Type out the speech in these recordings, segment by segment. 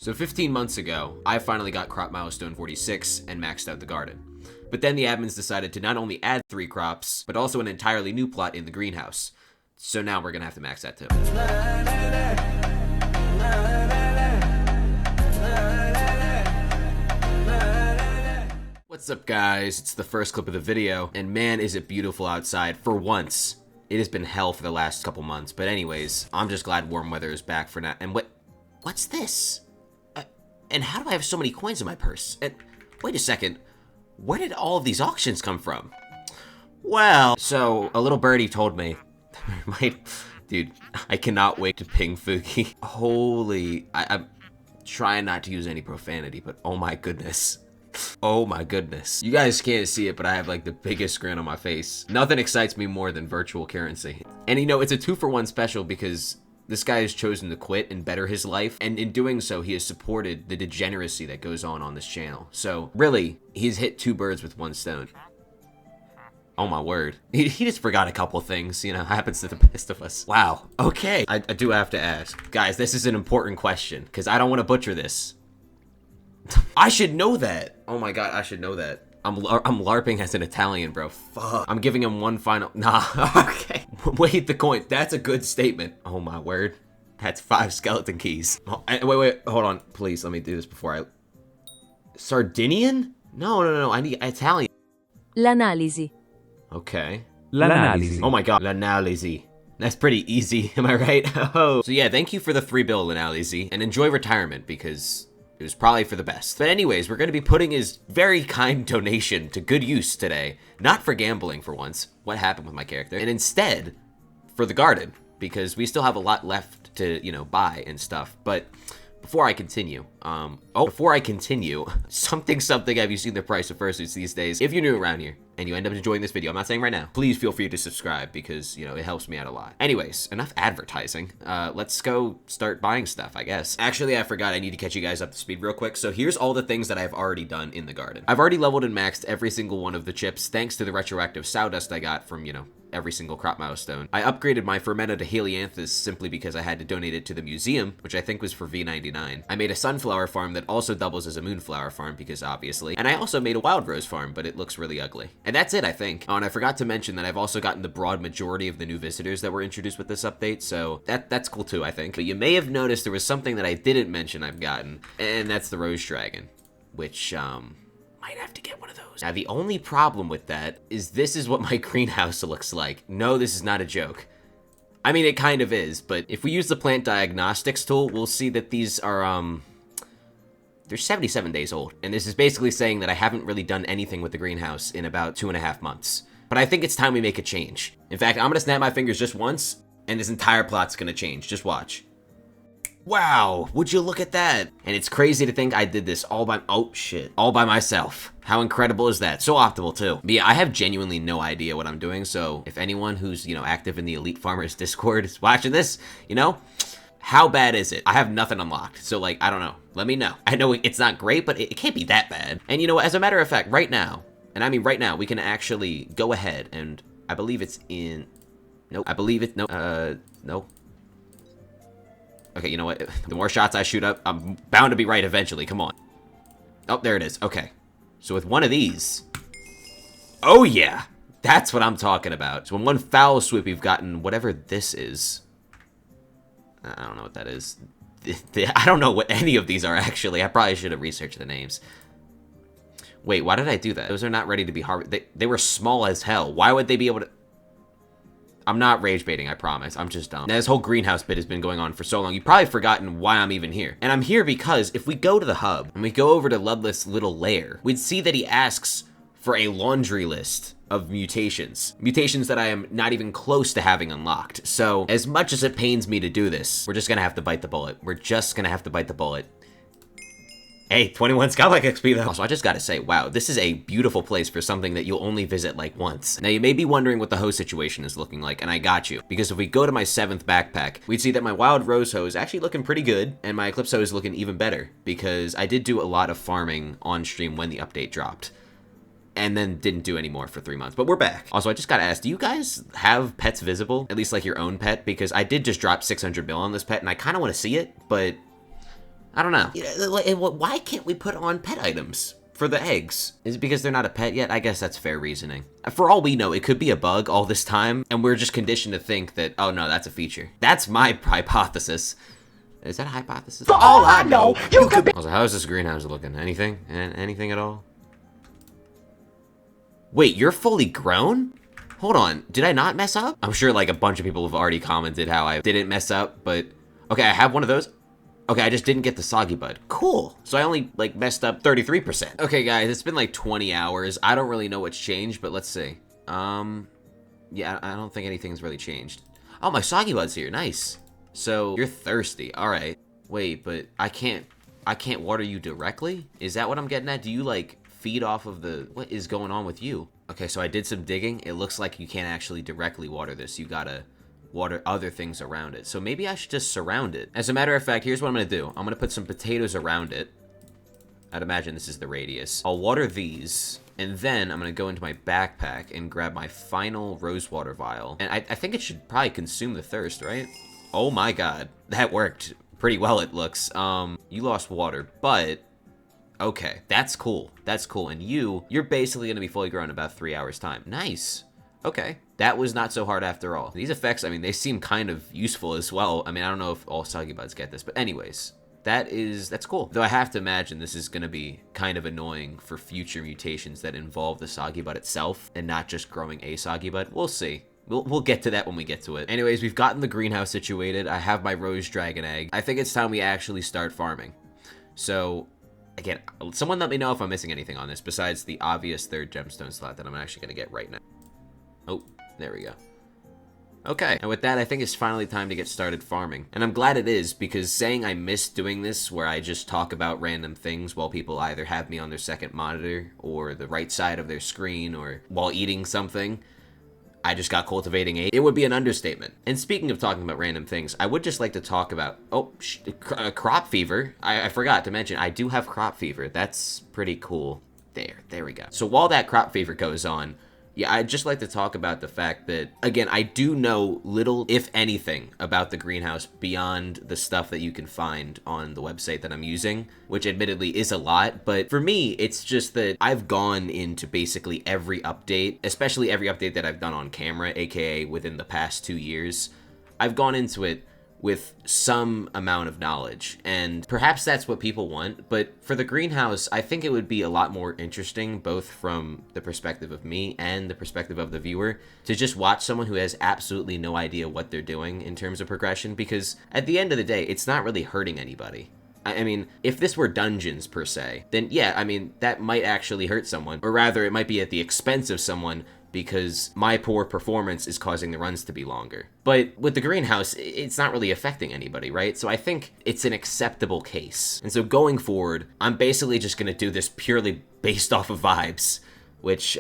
So 15 months ago, I finally got crop milestone 46 and maxed out the garden. But then the admins decided to not only add 3 crops, but also an entirely new plot in the greenhouse. So now we're gonna have to max that too. What's up guys, it's the first clip of the video, and man is it beautiful outside for once. It has been hell for the last couple months, but anyways, I'm just glad warm weather is back for now. And what's this? And how do I have so many coins in my purse? And wait a second, where did all of these auctions come from? Well, so a little birdie told me, dude, I cannot wait to ping Fuki. Holy, I'm trying not to use any profanity, but oh my goodness. Oh my goodness. You guys can't see it, but I have like the biggest grin on my face. Nothing excites me more than virtual currency. And you know, it's a 2-for-1 special because this guy has chosen to quit and better his life, and in doing so, he has supported the degeneracy that goes on this channel. So really, he's hit 2 birds with 1 stone. Oh my word. He just forgot a couple things, you know, happens to the best of us. Wow, okay. I do have to ask. Guys, this is an important question, because I don't want to butcher this. I should know that. Oh my god, I should know that. I'm LARPing as an Italian, bro. Fuck. I'm giving him one final. Nah, okay. Wait, the coin. That's a good statement. Oh my word. That's 5 skeleton keys. Oh, wait, hold on. Please, let me do this before I. Sardinian? No. I need Italian. L'analisi. Okay. L'analisi. Oh my god. L'analisi. That's pretty easy, am I right? Oh. So yeah, thank you for the 3 bill L'analisi, and enjoy retirement because it was probably for the best. But anyways, we're going to be putting his very kind donation to good use today. Not for gambling for once, what happened with my character, and instead for the garden, because we still have a lot left to, you know, buy and stuff. But before I continue, something have you seen the price of fursuits these days? If you're new around here and you end up enjoying this video, I'm not saying right now, please feel free to subscribe because, you know, it helps me out a lot. Anyways, enough advertising. Let's go start buying stuff, I guess. Actually, I forgot I need to catch you guys up to speed real quick. So here's all the things that I've already done in the garden. I've already leveled and maxed every single one of the chips thanks to the retroactive sawdust I got from, you know, every single crop milestone. I upgraded my fermenta to Helianthus simply because I had to donate it to the museum, which I think was for V99. I made a sunflower farm that also doubles as a moonflower farm because obviously, and I also made a wild rose farm, but it looks really ugly. And that's it, I think. Oh, and I forgot to mention that I've also gotten the broad majority of the new visitors that were introduced with this update, so that's cool too, I think. But you may have noticed there was something that I didn't mention I've gotten, and that's the rose dragon, which, might have to get one of those. Now, the only problem with that is this is what my greenhouse looks like. No, this is not a joke. I mean, it kind of is, but if we use the plant diagnostics tool, we'll see that these are, they're 77 days old. And this is basically saying that I haven't really done anything with the greenhouse in about 2.5 months. But I think it's time we make a change. In fact, I'm gonna snap my fingers just once, and this entire plot's gonna change. Just watch. Wow, would you look at that? And it's crazy to think I did this all by myself. How incredible is that? So optimal too. But yeah, I have genuinely no idea what I'm doing, so if anyone who's, you know, active in the Elite Farmers Discord is watching this, you know, how bad is it? I have nothing unlocked, so like, I don't know. Let me know. I know it's not great, but it can't be that bad. And you know, as a matter of fact, right now, and I mean right now, we can actually go ahead and I believe it's in, nope, I believe it, no. Okay, you know what? The more shots I shoot up, I'm bound to be right eventually. Come on. Oh, there it is. Okay. So with one of these... Oh, yeah. That's what I'm talking about. So in one foul swoop, we've gotten whatever this is. I don't know what that is. I don't know what any of these are, actually. I probably should have researched the names. Wait, why did I do that? Those are not ready to be harvested. They were small as hell. Why would they be able to... I'm not rage baiting, I promise. I'm just dumb. Now, this whole greenhouse bit has been going on for so long. You've probably forgotten why I'm even here. And I'm here because if we go to the hub and we go over to Ludless little lair, we'd see that he asks for a laundry list of mutations. Mutations that I am not even close to having unlocked. So as much as it pains me to do this, we're just gonna have to bite the bullet. We're just gonna have to bite the bullet. Hey, 21 Skyblock XP though. Also, I just gotta say, wow, this is a beautiful place for something that you'll only visit like once. Now, you may be wondering what the hoe situation is looking like, and I got you. Because if we go to my 7th backpack, we'd see that my wild rose hoe is actually looking pretty good, and my eclipse hoe is looking even better, because I did do a lot of farming on stream when the update dropped. And then didn't do any more for 3 months, but we're back. Also, I just gotta ask, do you guys have pets visible? At least like your own pet? Because I did just drop 600 mil on this pet, and I kinda wanna see it, but I don't know. Why can't we put on pet items for the eggs? Is it because they're not a pet yet? I guess that's fair reasoning. For all we know, it could be a bug all this time, and we're just conditioned to think that, oh no, that's a feature. That's my hypothesis. Is that a hypothesis? For all I know, you could be. Also, how is this greenhouse looking? Anything? Anything at all? Wait, you're fully grown? Hold on, did I not mess up? I'm sure like a bunch of people have already commented how I didn't mess up, but okay, I have one of those. Okay, I just didn't get the soggy bud. Cool. So I only like messed up 33%. Okay, guys, it's been like 20 hours. I don't really know what's changed, but let's see. Yeah, I don't think anything's really changed. Oh, my soggy bud's here. Nice. So you're thirsty. All right. Wait, but I can't water you directly? Is that what I'm getting at? Do you like feed off of the, what is going on with you? Okay, so I did some digging. It looks like you can't actually directly water this. You gotta water other things around it. So maybe I should just surround it. As a matter of fact, here's what I'm gonna do. I'm gonna put some potatoes around it. I'd imagine this is the radius. I'll water these, and then I'm gonna go into my backpack and grab my final rosewater vial. And I think it should probably consume the thirst, right? Oh my god, that worked pretty well, it looks. You lost water, but okay, that's cool. That's cool. And you're basically gonna be fully grown in about 3 hours time. Nice. Okay, that was not so hard after all. These effects, I mean, they seem kind of useful as well. I mean, I don't know if all soggy buds get this, but anyways, that's cool. Though I have to imagine this is gonna be kind of annoying for future mutations that involve the soggy bud itself and not just growing a soggy bud. We'll see. We'll get to that when we get to it. Anyways, we've gotten the greenhouse situated. I have my rose dragon egg. I think it's time we actually start farming. So, again, someone let me know if I'm missing anything on this besides the obvious third gemstone slot that I'm actually gonna get right now. Oh, there we go. Okay, and with that, I think it's finally time to get started farming. And I'm glad it is, because saying I miss doing this, where I just talk about random things while people either have me on their second monitor, or the right side of their screen, or while eating something, I just got cultivating 8. It would be an understatement. And speaking of talking about random things, I would just like to talk about, crop fever. I forgot to mention, I do have crop fever. That's pretty cool. There we go. So while that crop fever goes on, yeah, I'd just like to talk about the fact that, again, I do know little, if anything, about the greenhouse beyond the stuff that you can find on the website that I'm using, which admittedly is a lot, but for me, it's just that I've gone into basically every update, especially every update that I've done on camera, aka within the past 2 years. I've gone into it with some amount of knowledge, and perhaps that's what people want, but for the greenhouse, I think it would be a lot more interesting, both from the perspective of me and the perspective of the viewer, to just watch someone who has absolutely no idea what they're doing in terms of progression, because at the end of the day, it's not really hurting anybody. I mean, if this were dungeons per se, then yeah, I mean, that might actually hurt someone, or rather, it might be at the expense of someone, because my poor performance is causing the runs to be longer. But with the greenhouse, it's not really affecting anybody, right? So I think it's an acceptable case. And so going forward, I'm basically just gonna do this purely based off of vibes, which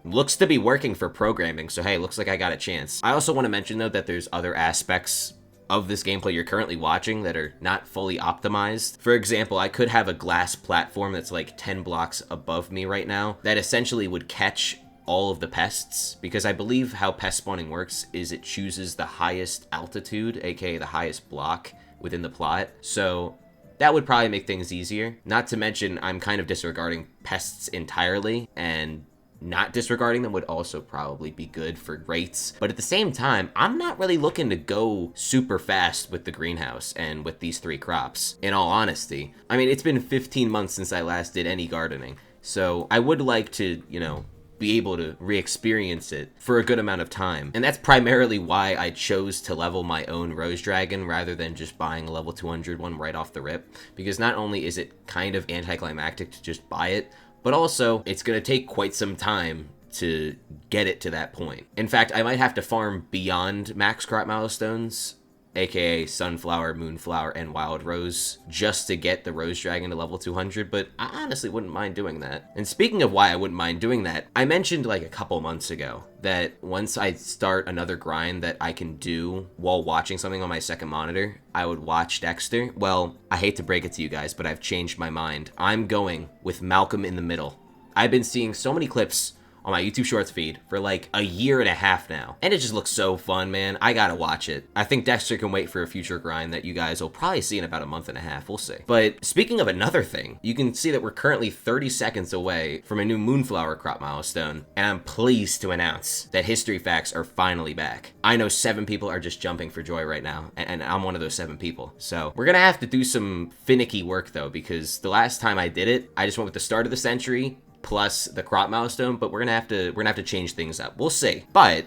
looks to be working for programming, so hey, looks like I got a chance. I also want to mention though that there's other aspects of this gameplay you're currently watching that are not fully optimized. For example, I could have a glass platform that's like 10 blocks above me right now that essentially would catch all of the pests, because I believe how pest spawning works is it chooses the highest altitude, aka the highest block within the plot. So that would probably make things easier. Not to mention, I'm kind of disregarding pests entirely, and not disregarding them would also probably be good for rates. But at the same time, I'm not really looking to go super fast with the greenhouse and with these 3 crops, in all honesty. I mean, it's been 15 months since I last did any gardening, so I would like to, you know, be able to re-experience it for a good amount of time. And that's primarily why I chose to level my own Rose Dragon rather than just buying a level 200 one right off the rip, because not only is it kind of anticlimactic to just buy it, but also it's gonna take quite some time to get it to that point. In fact, I might have to farm beyond max crop milestones, aka Sunflower, Moonflower, and Wild Rose, just to get the Rose Dragon to level 200, but I honestly wouldn't mind doing that. And speaking of why I wouldn't mind doing that, I mentioned like a couple months ago that once I start another grind that I can do while watching something on my second monitor, I would watch Dexter. Well, I hate to break it to you guys, but I've changed my mind. I'm going with Malcolm in the Middle. I've been seeing so many clips on my YouTube Shorts feed for like a year and a half now. And it just looks so fun, man. I gotta watch it. I think Dexter can wait for a future grind that you guys will probably see in about a month and a half. We'll see. But speaking of another thing, you can see that we're currently 30 seconds away from a new Moonflower crop milestone. And I'm pleased to announce that history facts are finally back. I know 7 people are just jumping for joy right now. And I'm one of those 7 people. So we're gonna have to do some finicky work though, because the last time I did it, I just went with the start of the century plus the crop milestone, but we're gonna have to change things up. We'll see. But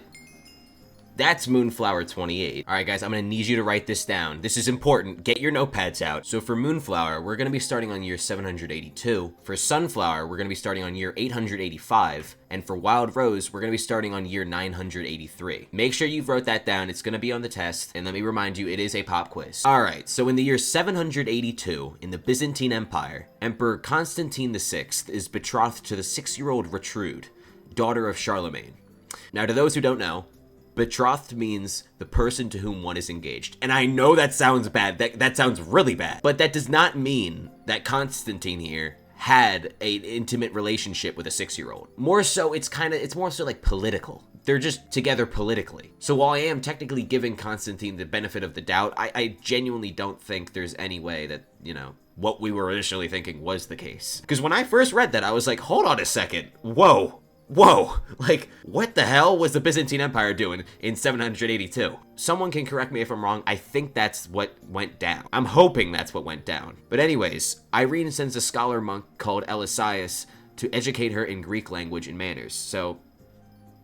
that's Moonflower 28. All right, guys, I'm gonna need you to write this down. This is important. Get your notepads out. So for Moonflower, we're gonna be starting on year 782. For Sunflower, we're gonna be starting on year 885. And for Wild Rose, we're gonna be starting on year 983. Make sure you wrote that down. It's gonna be on the test. And let me remind you, it is a pop quiz. All right, so in the year 782, in the Byzantine Empire, Emperor Constantine VI is betrothed to the 6-year-old Retrude, daughter of Charlemagne. Now, to those who don't know, betrothed means the person to whom one is engaged. And I know that sounds bad. That sounds really bad. But that does not mean that Constantine here had an intimate relationship with a 6-year-old. More so, it's more so like political. They're just together politically. So while I am technically giving Constantine the benefit of the doubt, I genuinely don't think there's any way that, you know, what we were initially thinking was the case. Because when I first read that, I was like, hold on a second. Whoa, like, what the hell was the Byzantine Empire doing in 782? Someone can correct me if I'm wrong. I think that's what went down. I'm hoping that's what went down. But anyways, Irene sends a scholar monk called Elisias to educate her in Greek language and manners. So,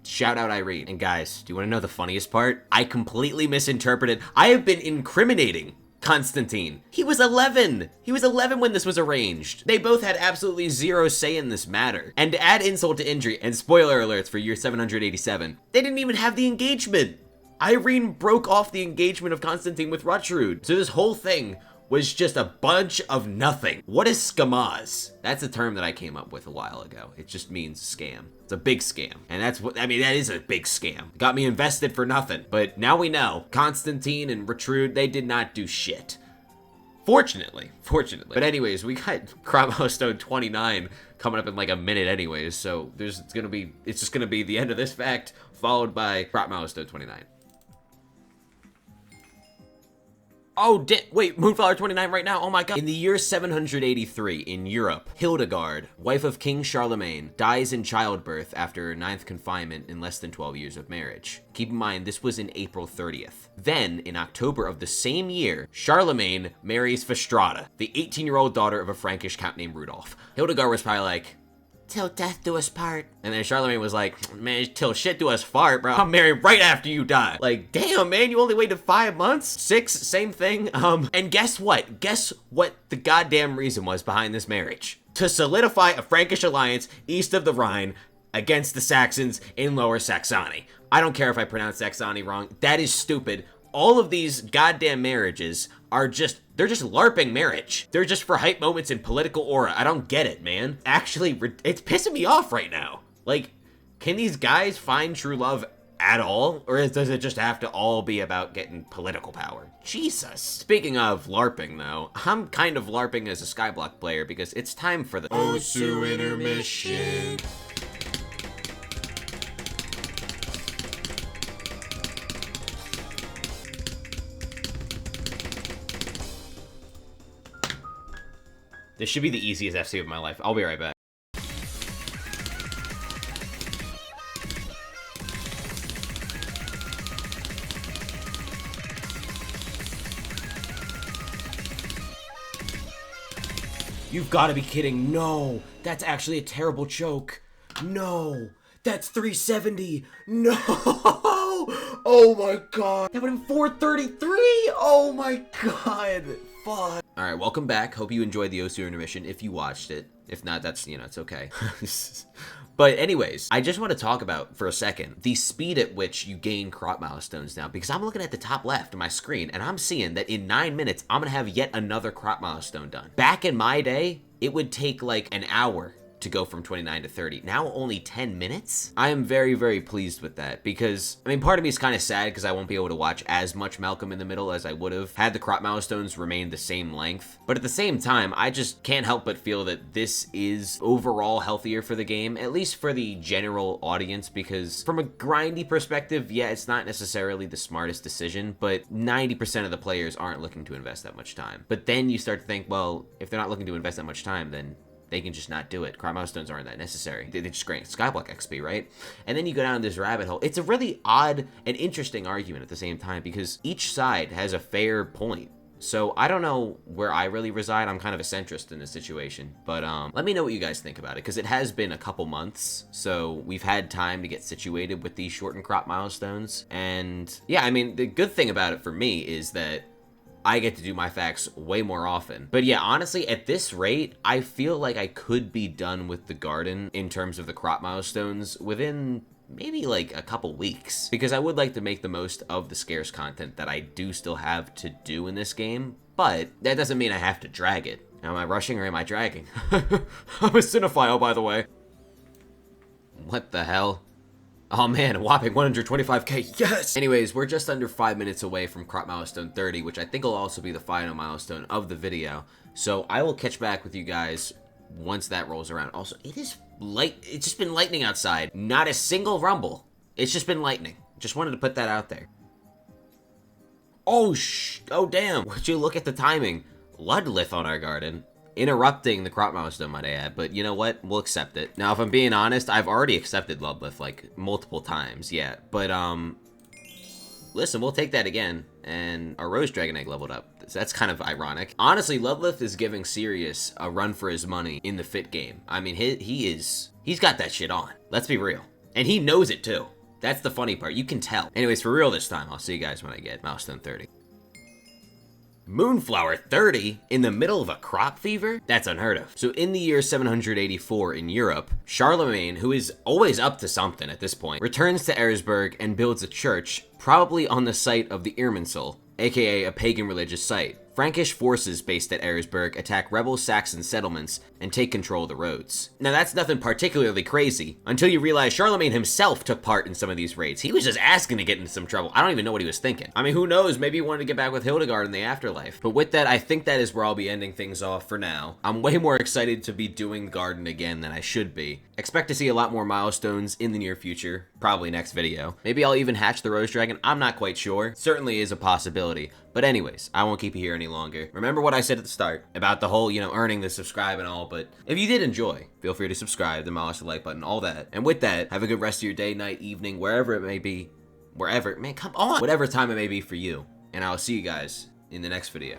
shout out Irene. And guys, do you want to know the funniest part? I completely misinterpreted. I have been incriminating Constantine. He was 11. He was 11 when this was arranged. They both had absolutely zero say in this matter. And to add insult to injury, and spoiler alerts for year 787, they didn't even have the engagement. Irene broke off the engagement of Constantine with Rutrude. So this whole thing was just a bunch of nothing. What is skamaz? That's a term that I came up with a while ago. It just means scam. It's a big scam. And that's what, I mean, that is a big scam. Got me invested for nothing. But now we know, Constantine and Retrude, they did not do shit. Fortunately. But anyways, we got crop milestone 29 coming up in like a minute anyways. So it's just gonna be the end of this fact, followed by crop milestone 29. Oh, wait, Moonflower 29 right now, oh my god. In the year 783 in Europe, Hildegard, wife of King Charlemagne, dies in childbirth after her 9th confinement in less than 12 years of marriage. Keep in mind, this was in April 30th. Then, in October of the same year, Charlemagne marries Fastrada, the 18-year-old daughter of a Frankish count named Rudolf. Hildegard was probably like, till death do us part. And then Charlemagne was like, man, till shit do us fart, bro. I'm married right after you die. Like, damn, man, you only waited 5 months? 6, same thing. And guess what? Guess what the goddamn reason was behind this marriage? To solidify a Frankish alliance east of the Rhine against the Saxons in Lower Saxony. I don't care if I pronounce Saxony wrong. That is stupid. All of these goddamn marriages are they're just LARPing marriage. They're just for hype moments and political aura. I don't get it, man. Actually, it's pissing me off right now. Like, can these guys find true love at all? Or does it just have to all be about getting political power? Jesus. Speaking of LARPing, though, I'm kind of LARPing as a Skyblock player because it's time for the Osu intermission. This should be the easiest FC of my life. I'll be right back. You've got to be kidding. No, that's actually a terrible choke. No, that's 370. No. Oh my god. That would have been 433. Oh my god. Fuck. All right, welcome back. Hope you enjoyed the Osu intermission if you watched it. If not, that's, you know, it's okay. But anyways, I just want to talk about for a second the speed at which you gain crop milestones now, because I'm looking at the top left of my screen and I'm seeing that in 9 minutes, I'm going to have yet another crop milestone done. Back in my day, it would take like an hour to go from 29 to 30. Now only 10 minutes? I am very, very pleased with that because, I mean, part of me is kind of sad because I won't be able to watch as much Malcolm in the Middle as I would have had the crop milestones remained the same length. But at the same time, I just can't help but feel that this is overall healthier for the game, at least for the general audience, because from a grindy perspective, yeah, it's not necessarily the smartest decision, but 90% of the players aren't looking to invest that much time. But then you start to think, well, if they're not looking to invest that much time, then they can just not do it. Crop milestones aren't that necessary. They just grant Skyblock XP, right? And then you go down this rabbit hole. It's a really odd and interesting argument at the same time because each side has a fair point. So I don't know where I really reside. I'm kind of a centrist in this situation, but let me know what you guys think about it because it has been a couple months. So we've had time to get situated with these shortened crop milestones. And yeah, I mean, the good thing about it for me is that I get to do my facts way more often. But yeah, honestly, at this rate, I feel like I could be done with the garden in terms of the crop milestones within maybe like a couple weeks, because I would like to make the most of the scarce content that I do still have to do in this game, but that doesn't mean I have to drag it. Am I rushing or am I dragging? I'm a cinephile, by the way. What the hell? Oh man, a whopping 125k, yes! Anyways, we're just under 5 minutes away from crop milestone 30, which I think will also be the final milestone of the video. So I will catch back with you guys once that rolls around. Also, it is light. It's just been lightning outside. Not a single rumble. It's just been lightning. Just wanted to put that out there. Oh damn. Would you look at the timing? Ludlith on our garden. Interrupting the crop milestone, might I add, but you know what? We'll accept it. Now, if I'm being honest, I've already accepted Ludlith like multiple times, yeah. But listen, we'll take that again. And our Rose Dragon Egg leveled up. So that's kind of ironic. Honestly, Ludlith is giving Sirius a run for his money in the fit game. I mean, he's got that shit on. Let's be real. And he knows it too. That's the funny part. You can tell. Anyways, for real this time. I'll see you guys when I get milestone 30. Moonflower 30 in the middle of a crop fever? That's unheard of. So in the year 784 in Europe, Charlemagne, who is always up to something at this point, returns to Eresburg and builds a church, probably on the site of the Irminsul, aka a pagan religious site. Frankish forces based at Eresburg attack rebel Saxon settlements and take control of the roads. Now that's nothing particularly crazy, until you realize Charlemagne himself took part in some of these raids. He was just asking to get into some trouble. I don't even know what he was thinking. I mean, who knows, maybe he wanted to get back with Hildegard in the afterlife. But with that, I think that is where I'll be ending things off for now. I'm way more excited to be doing Garden again than I should be. Expect to see a lot more milestones in the near future, probably next video. Maybe I'll even hatch the Rose Dragon, I'm not quite sure. Certainly is a possibility. But anyways, I won't keep you here any longer. Remember what I said at the start about the whole, earning the subscribe and all, but if you did enjoy, feel free to subscribe, demolish the like button, all that. And with that, have a good rest of your day, night, evening, wherever it may be. Wherever, man, come on! Whatever time it may be for you. And I'll see you guys in the next video.